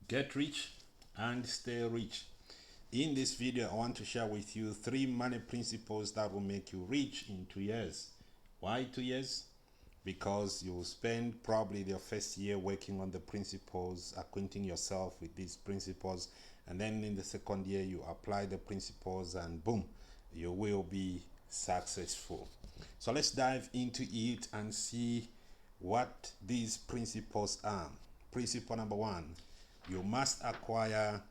Get rich and stay rich. In this video, I want to share with you 3 money principles that will make you rich in 2 years. Why 2 years? Because you'll spend probably the first year working on the principles, acquainting yourself with these principles, and then in the second year you apply the principles and boom, you will be successful. So let's dive into it and see what these principles are. Principle number 1: you must acquire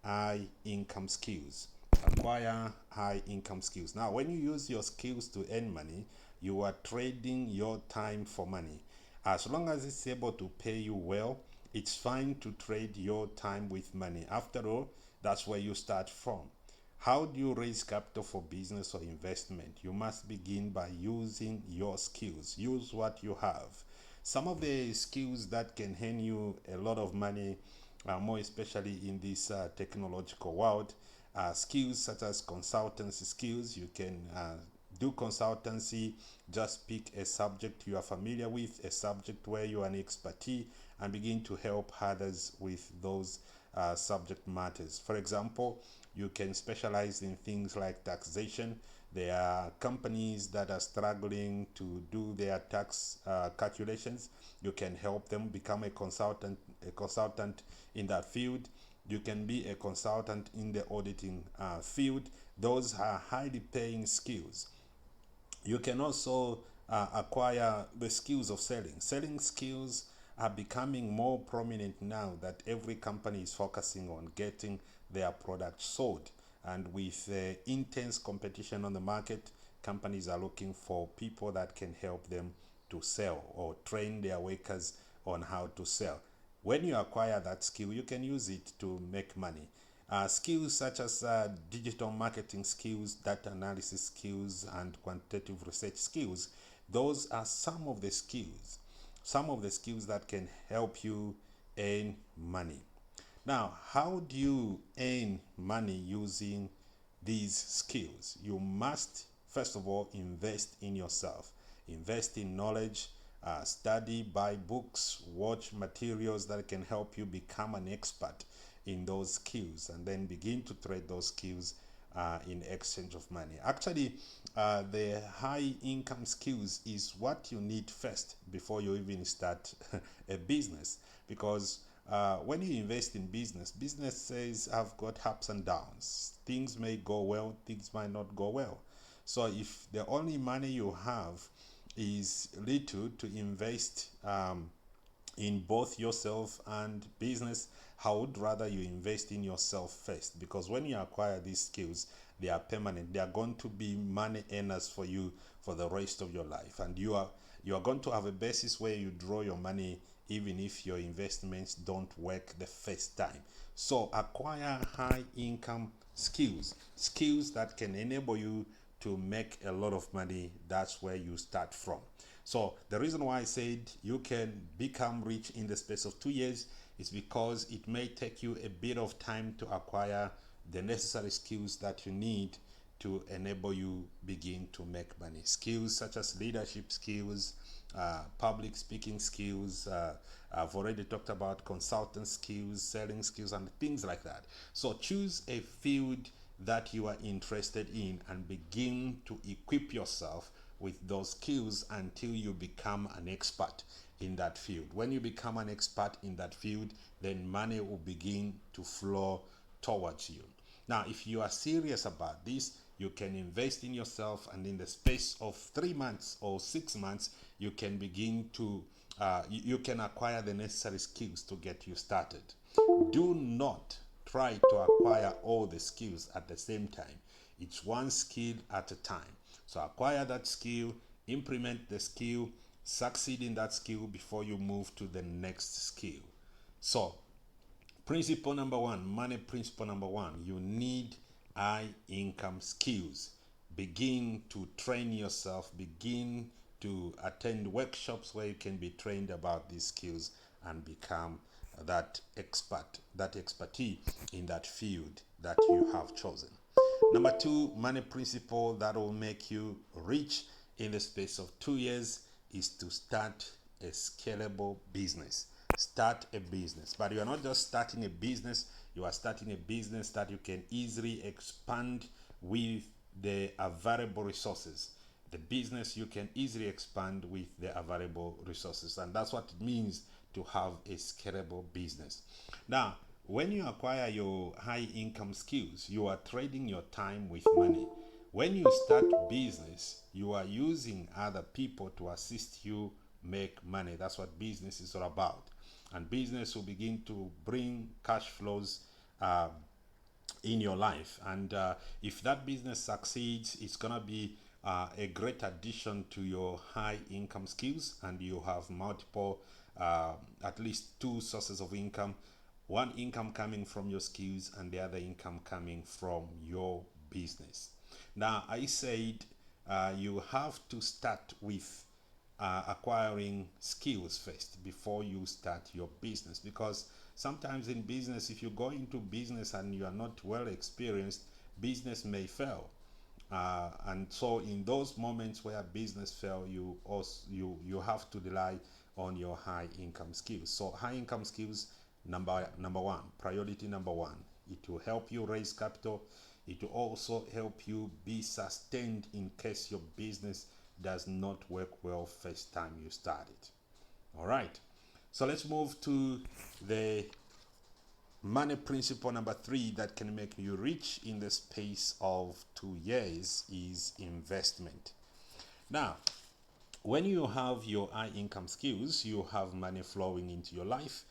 high income skills. Acquire high income skills. Now, when you use your skills to earn money, you are trading your time for money. As long as it's able to pay you well, it's fine to trade your time with money. After all, that's where you start from. How do you raise capital for business or investment? You must begin by using your skills. Use what you have. Some of the skills that can earn you a lot of money, more especially in this technological world, skills such as consultancy skills. You can do consultancy. Just pick a subject you are familiar with, a subject where you are an expertise, and begin to help others with those subject matters. For example, you can specialize in things like taxation. There are companies that are struggling to do their tax calculations. You can help them become a consultant in that field. You can be a consultant in the auditing field. Those are highly paying skills. You can also acquire the skills of selling. Selling skills are becoming more prominent now that every company is focusing on getting their product sold. And with intense competition on the market, companies are looking for people that can help them to sell or train their workers on how to sell. When you acquire that skill, you can use it to make money. Skills such as digital marketing skills, data analysis skills, and quantitative research skills, those are some of the skills that can help you earn money. Now, how do you earn money using these skills? You must, first of all, invest in yourself. Invest in knowledge, study, buy books, watch materials that can help you become an expert in those skills, and then begin to trade those skills in exchange of money. Actually, the high income skills is what you need first before you even start a business, because when you invest in businesses have got ups and downs. Things may go well, things might not go well. So if the only money you have is little to invest in both yourself and business, I would rather you invest in yourself first, because when you acquire these skills, they are permanent. They are going to be money earners for you for the rest of your life, and you are going to have a basis where you draw your money even if your investments don't work the first time. So acquire high income skills that can enable you to make a lot of money. That's where you start from. So the reason why I said you can become rich in the space of 2 years is because it may take you a bit of time to acquire the necessary skills that you need to enable you begin to make money. Skills such as leadership skills, public speaking skills, I've already talked about consultant skills, selling skills, and things like that. So choose a field that you are interested in and begin to equip yourself with those skills until you become an expert in that field. When you become an expert in that field, then money will begin to flow towards you. Now, if you are serious about this, you can invest in yourself, and in the space of 3 months or 6 months, you can begin to you can acquire the necessary skills to get you started. Do not try to acquire all the skills at the same time. It's one skill at a time. So acquire that skill, implement the skill, succeed in that skill before you move to the next skill. So principle number 1, money principle number 1, you need high income skills. Begin to train yourself, begin to attend workshops where you can be trained about these skills and become that expertise in that field that you have chosen. Number 2, money principle that will make you rich in the space of 2 years is to start a scalable business. start a business. But you are not just starting a business, you are starting a business that you can easily expand with the available resources. The business you can easily expand with the available resources, and that's what it means to have a scalable business. Now, when you acquire your high income skills, you are trading your time with money. When you start business, you are using other people to assist you make money. That's what business is all about. And business will begin to bring cash flows in your life. And if that business succeeds, it's gonna be a great addition to your high income skills, and you have multiple, at least two sources of income. One income coming from your skills, and the other income coming from your business. Now, I said you have to start with acquiring skills first before you start your business, because sometimes in business, if you go into business and you are not well experienced, business may fail. And so in those moments where business fail, you have to rely on your high income skills. So high income skills, number one, priority number one, it will help you raise capital. It will also help you be sustained in case your business does not work well first time you start it. All right, so let's move to the money principle number three that can make you rich in the space of 2 years is investment. Now, when you have your high income skills, you have money flowing into your life.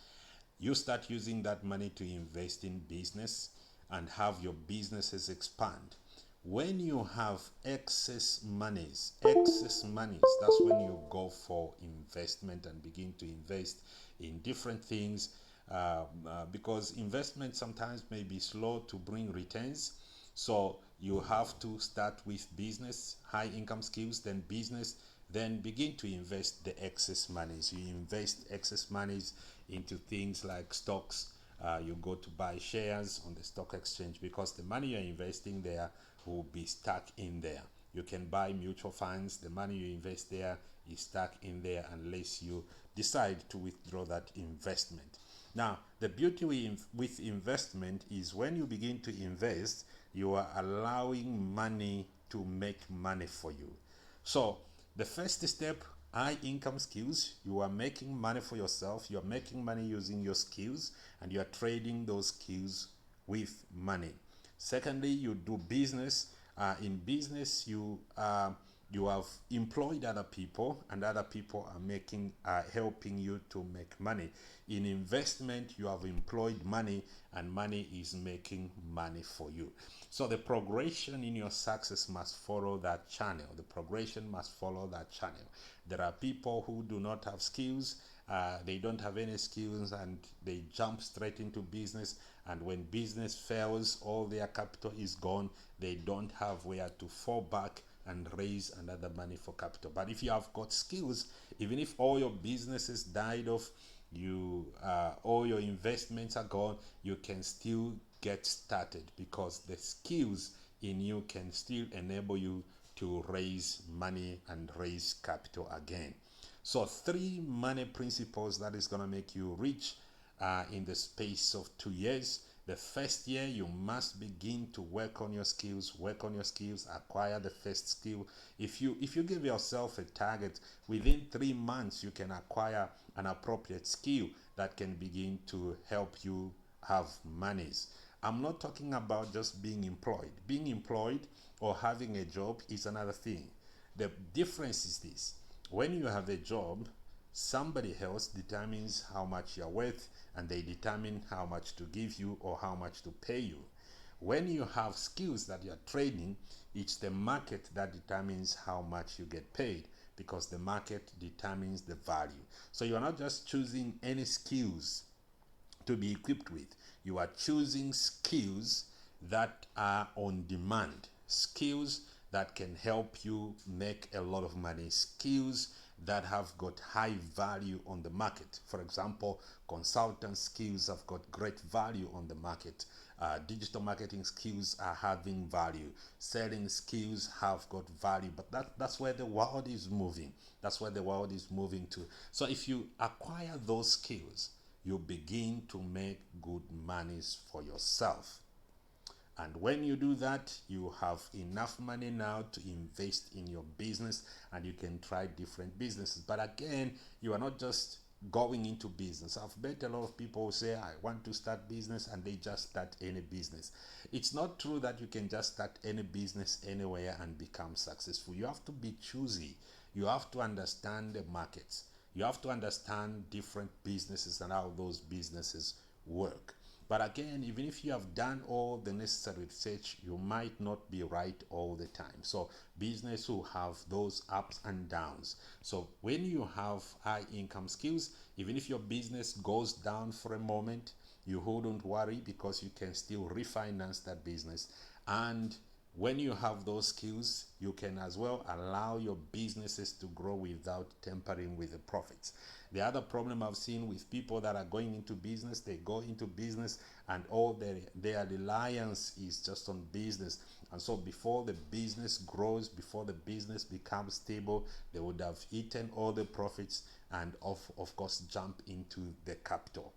You start using that money to invest in business and have your businesses expand. When you have excess monies, that's when you go for investment and begin to invest in different things, because investment sometimes may be slow to bring returns. So you have to start with business, high income skills, then business, then begin to invest the excess monies. You invest excess monies into things like stocks. You go to buy shares on the stock exchange, because the money you're investing there will be stuck in there. You can buy mutual funds. The money you invest there is stuck in there unless you decide to withdraw that investment. Now, the beauty with investment is when you begin to invest, you are allowing money to make money for you. So the first step, high income skills, you are making money for yourself. You are making money using your skills, and you are trading those skills with money. Secondly, you do business. In business, you have employed other people, and other people are helping you to make money. In investment, you have employed money, and money is making money for you. So the progression in your success must follow that channel. The progression must follow that channel. There are people who do not have skills. They don't have any skills, and they jump straight into business, and when business fails, all their capital is gone. They don't have where to fall back and raise another money for capital. But if you have got skills, even if all your businesses died off, all your investments are gone, you can still get started, because the skills in you can still enable you to raise money and raise capital again. So three money principles that is going to make you rich in the space of 2 years. The first year, you must begin to work on your skills, acquire the first skill. If you give yourself a target, within 3 months, you can acquire an appropriate skill that can begin to help you have monies. I'm not talking about just being employed. Being employed or having a job is another thing. The difference is this: when you have a job, somebody else determines how much you're worth, and they determine how much to give you or how much to pay you. When you have skills that you're training, it's the market that determines how much you get paid, because the market determines the value. So you're not just choosing any skills to be equipped with. You are choosing skills that are on demand, skills that can help you make a lot of money, skills that have got high value on the market. For example, consultant skills have got great value on the market. Digital marketing skills are having value. Selling skills have got value. But that's where the world is moving. That's where the world is moving to. So if you acquire those skills, you begin to make good monies for yourself. And when you do that, you have enough money now to invest in your business, and you can try different businesses. But again, you are not just going into business. I've met a lot of people who say, I want to start business, and they just start any business. It's not true that you can just start any business anywhere and become successful. You have to be choosy. You have to understand the markets. You have to understand different businesses and how those businesses work. But again, even if you have done all the necessary research, you might not be right all the time. So business will have those ups and downs. So when you have high income skills, even if your business goes down for a moment, you wouldn't worry, because you can still refinance that business. And when you have those skills, you can as well allow your businesses to grow without tampering with the profits. The other problem I've seen with people that are going into business, they go into business and all their reliance is just on business. And so before the business grows, before the business becomes stable, they would have eaten all the profits and of course jump into the capital.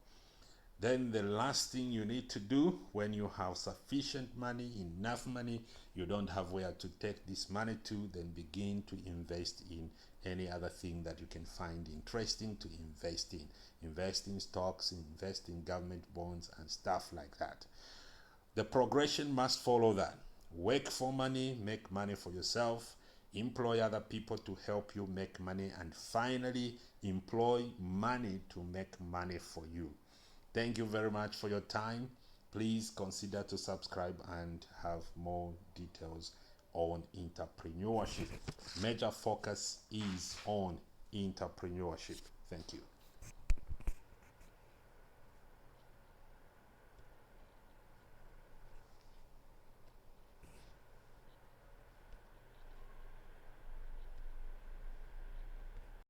Then the last thing you need to do when you have sufficient money, enough money, you don't have where to take this money to, then begin to invest in any other thing that you can find interesting to invest in. Invest in stocks, invest in government bonds and stuff like that. The progression must follow that. Work for money, make money for yourself, employ other people to help you make money, and finally employ money to make money for you. Thank you very much for your time. Please consider to subscribe and have more details on entrepreneurship. Major focus is on entrepreneurship. Thank you.